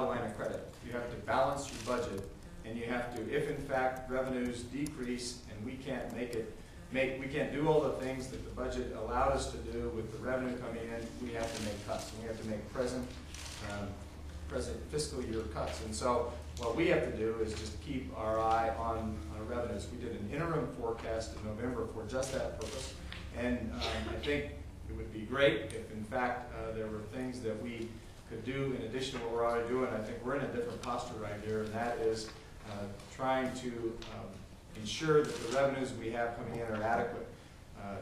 the line of credit. You have to balance your budget, and you have to, if in fact revenues decrease and we can't we can't do all the things that the budget allowed us to do with the revenue coming in, we have to make cuts. And we have to make present fiscal year cuts. And so what we have to do is just keep our eye on revenues. We did an interim forecast in November for just that purpose. And I think it would be great if in fact there were things that we could do in addition to what we're already doing. I think we're in a different posture right here, and that is trying to ensure that the revenues we have coming in are adequate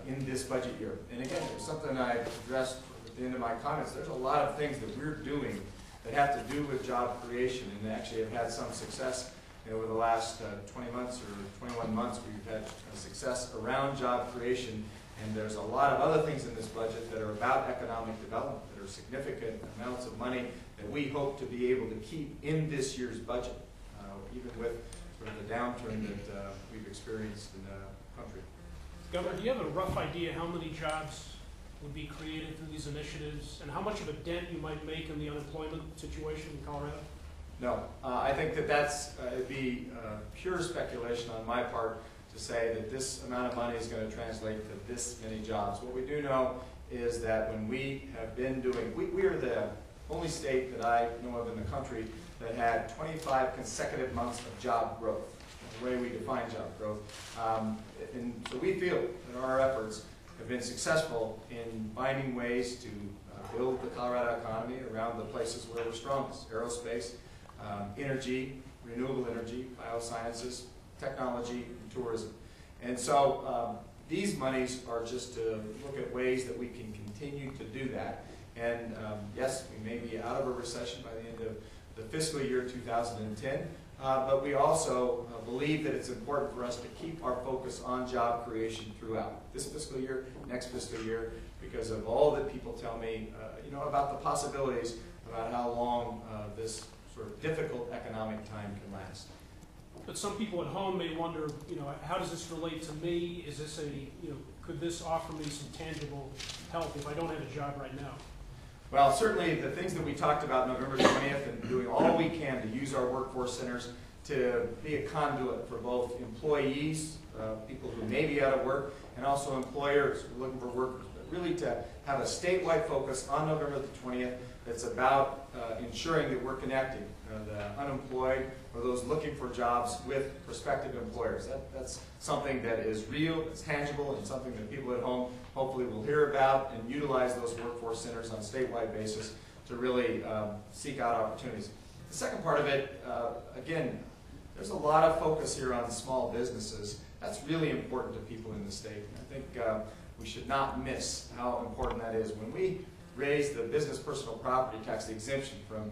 in this budget year. And again, it's something I addressed at the end of my comments. There's a lot of things that we're doing that have to do with job creation, and actually have had some success over the last 20 months or 21 months. We've had success around job creation, and there's a lot of other things in this budget that are about economic development, that are significant amounts of money that we hope to be able to keep in this year's budget, even with sort of the downturn that we've experienced in the country. Governor, do you have a rough idea how many jobs would be created through these initiatives, and how much of a dent you might make in the unemployment situation in Colorado? No, I think that it'd be pure speculation on my part to say that this amount of money is going to translate to this many jobs. What we do know is that when we have been doing, we are the only state that I know of in the country that had 25 consecutive months of job growth, the way we define job growth. And so we feel that our efforts have been successful in finding ways to build the Colorado economy around the places where we're strongest: aerospace, energy, renewable energy, biosciences, technology, and tourism. And so these monies are just to look at ways that we can continue to do that. And yes, we may be out of a recession by the end of the fiscal year 2010, but we also believe that it's important for us to keep our focus on job creation throughout this fiscal year, next fiscal year, because of all that people tell me, about the possibilities about how long this sort of difficult economic time can last. But some people at home may wonder, how does this relate to me? Is this could this offer me some tangible help if I don't have a job right now? Well, certainly the things that we talked about November 20th, and doing all we can to use our workforce centers to be a conduit for both employees, people who may be out of work, and also employers who are looking for workers, but really to have a statewide focus on November the 20th that's about ensuring that we're connecting the unemployed or those looking for jobs with prospective employers. That's something that is real, it's tangible, and something that people at home hopefully will hear about and utilize those workforce centers on a statewide basis to really seek out opportunities. The second part of it, again, there's a lot of focus here on small businesses. That's really important to people in the state. I think we should not miss how important that is. When we raised the business personal property tax, the exemption from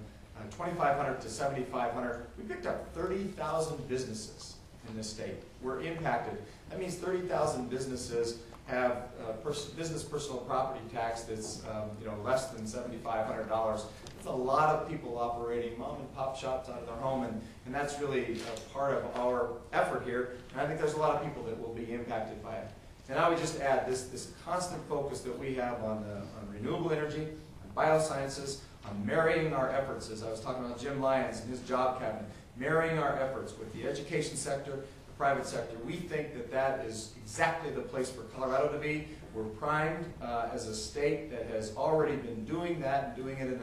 $2,500 to $7,500, we picked up 30,000 businesses in this state. We're impacted. That means 30,000 businesses have business personal property tax that's less than $7,500. That's a lot of people operating mom and pop shops out of their home, and that's really a part of our effort here. And I think there's a lot of people that will be impacted by it. And I would just add this constant focus that we have on renewable energy, on biosciences, on marrying our efforts, as I was talking about Jim Lyons and his job cabinet, marrying our efforts with the education sector, the private sector. We think that that is exactly the place for Colorado to be. We're primed as a state that has already been doing that, and doing it in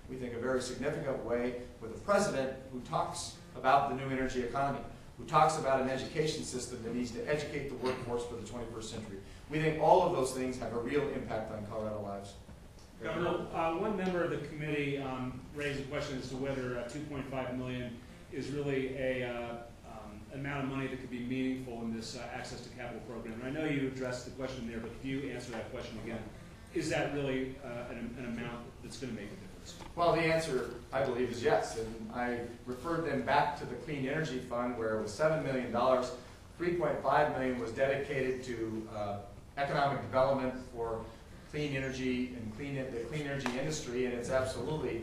we think, a very significant way, with a president who talks about the new energy economy, who talks about an education system that needs to educate the workforce for the 21st century. We think all of those things have a real impact on Colorado lives. Governor, one member of the committee raised a question as to whether $2.5 million is really a amount of money that could be meaningful in this access to capital program. And I know you addressed the question there, but if you answer that question again, is that really an amount that's going to make a difference? Well, the answer, I believe, is yes. And I referred them back to the Clean Energy Fund, where it was $7 million. $3.5 million was dedicated to economic development for clean energy and the clean energy industry, and it's absolutely,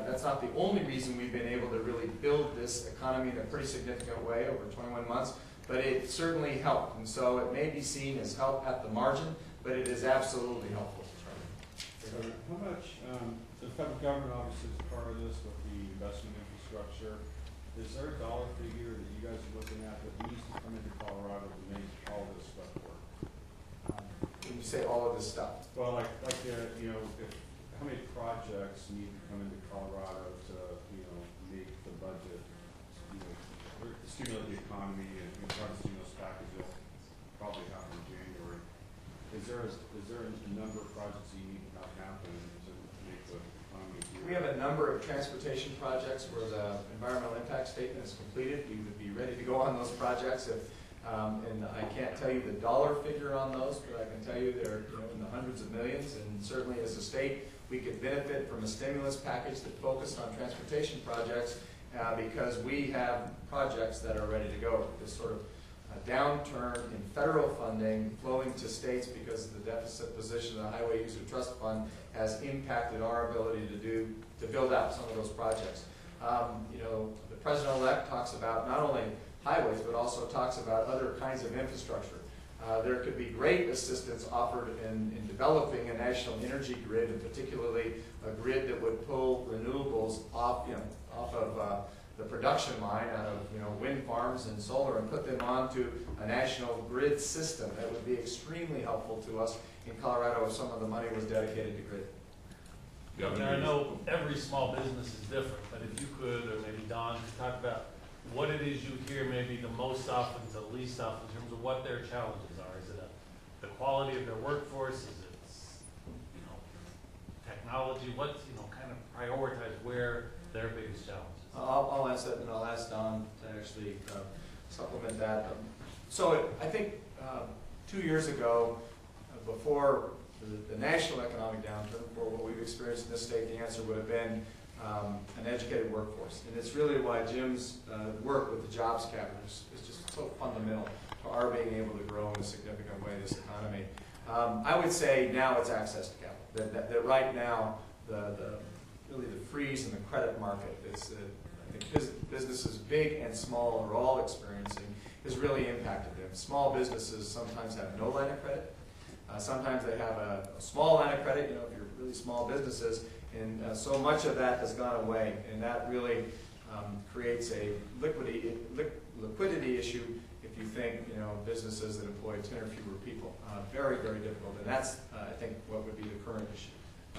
that's not the only reason we've been able to really build this economy in a pretty significant way over 21 months, but it certainly helped. And so it may be seen as help at the margin, but it is absolutely helpful. How much, the federal government obviously is part of this with the investment infrastructure. Is there a dollar figure that you guys are looking at that needs to come into Colorado to make all this stuff work? When you say all of this stuff, Well, you know, how many projects need to come into Colorado to, you know, make the budget, you know, stimulate the economy and part of the stimulus package will probably happen in January. Is there a number of projects you need to have happen to make the economy? we have a number of transportation projects where the environmental impact statement is completed. We would be ready to go on those projects if, and I can't tell you the dollar figure on those, but I can tell you they're, you know, in the hundreds of millions, and certainly as a state, we could benefit from a stimulus package that focused on transportation projects because we have projects that are ready to go. This sort of downturn in federal funding flowing to states because of the deficit position of the Highway User Trust Fund has impacted our ability to build out some of those projects. You know, the president-elect talks about not only highways, but also talks about other kinds of infrastructure. There could be great assistance offered in developing a national energy grid, and particularly a grid that would pull renewables off, you know, off of the production line out of, you know, wind farms and solar, and put them onto a national grid system. That would be extremely helpful to us in Colorado if some of the money was dedicated to grid. Governor, I know every small business is different, but if you could, or maybe Don, could talk about what it is you hear maybe the most often to the least often in terms of what their challenges are. Is it the quality of their workforce? Is it, you know, technology? What's, you know, kind of prioritize where their biggest challenges? I'll answer that, and I'll ask Don to actually supplement that. So I think 2 years ago, before the national economic downturn, for what we've experienced in this state, the answer would have been an educated workforce. And it's really why Jim's work with the jobs cabinet is just so fundamental to our being able to grow in a significant way this economy. I would say now it's access to capital. That right now, really the freeze in the credit market is I think businesses big and small are all experiencing has really impacted them. Small businesses sometimes have no line of credit. Sometimes they have a small line of credit, you know, if you're really small businesses, and so much of that has gone away, and that really creates a liquidity issue if you think, you know, businesses that employ 10 or fewer people. Very, very difficult, and that's, I think, what would be the current issue.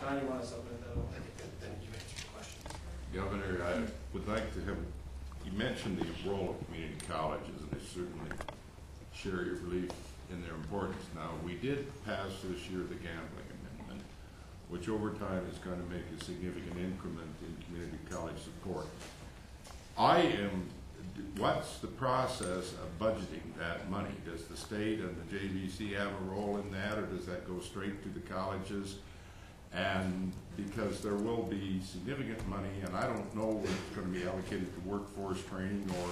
John, you want to supplement that? I think that you answered the question. Governor, I would like to have, you mentioned the role of community colleges, and I certainly share your belief in their importance. Now, we did pass this year the gambling amendment, which over time is going to make a significant increment in community college support. What's the process of budgeting that money? Does the state and the JVC have a role in that, or does that go straight to the colleges? And because there will be significant money, and I don't know when it's going to be allocated to workforce training or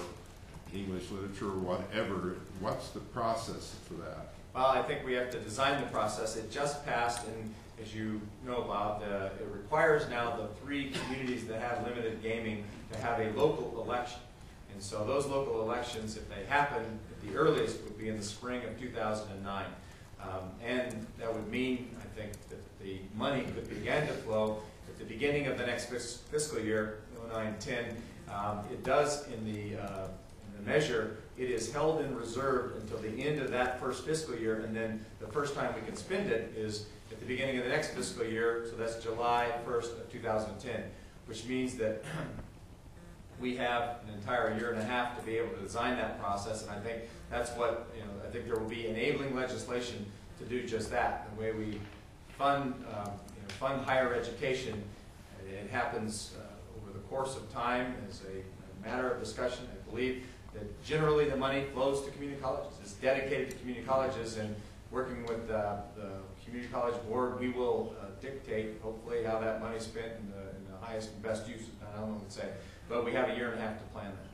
English literature or whatever, what's the process for that? Well, I think we have to design the process. It just passed, and as you know, Bob, it requires now the 3 communities that have limited gaming to have a local election. And so those local elections, if they happen, at the earliest would be in the spring of 2009. And that would mean, I think, that the money could begin to flow at the beginning of the next fiscal year, 09-10. It does in the measure, it is held in reserve until the end of that first fiscal year, and then the first time we can spend it is at the beginning of the next fiscal year, so that's July 1st of 2010, which means that we have an entire year and a half to be able to design that process, and I think that's what, you know, I think there will be enabling legislation to do just that. The way we fund, fund higher education, it happens over the course of time as a matter of discussion. I believe that generally the money flows to community colleges. It's dedicated to community colleges, and working with the community college board, we will dictate, hopefully, how that money is spent in the highest and best use. I don't know what to say, but we have a year and a half to plan that.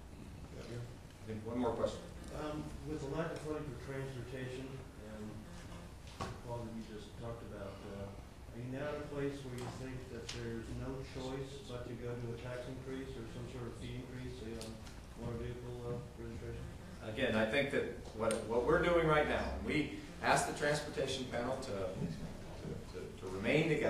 I think one more question. With the lack of funding for transportation and all that you just talked about, are you now at a place where you think that there's no choice but to go to a tax increase or some sort of fee increase, say on motor vehicle registration? Again, I think that what we're doing right now, we asked the transportation panel to remain together.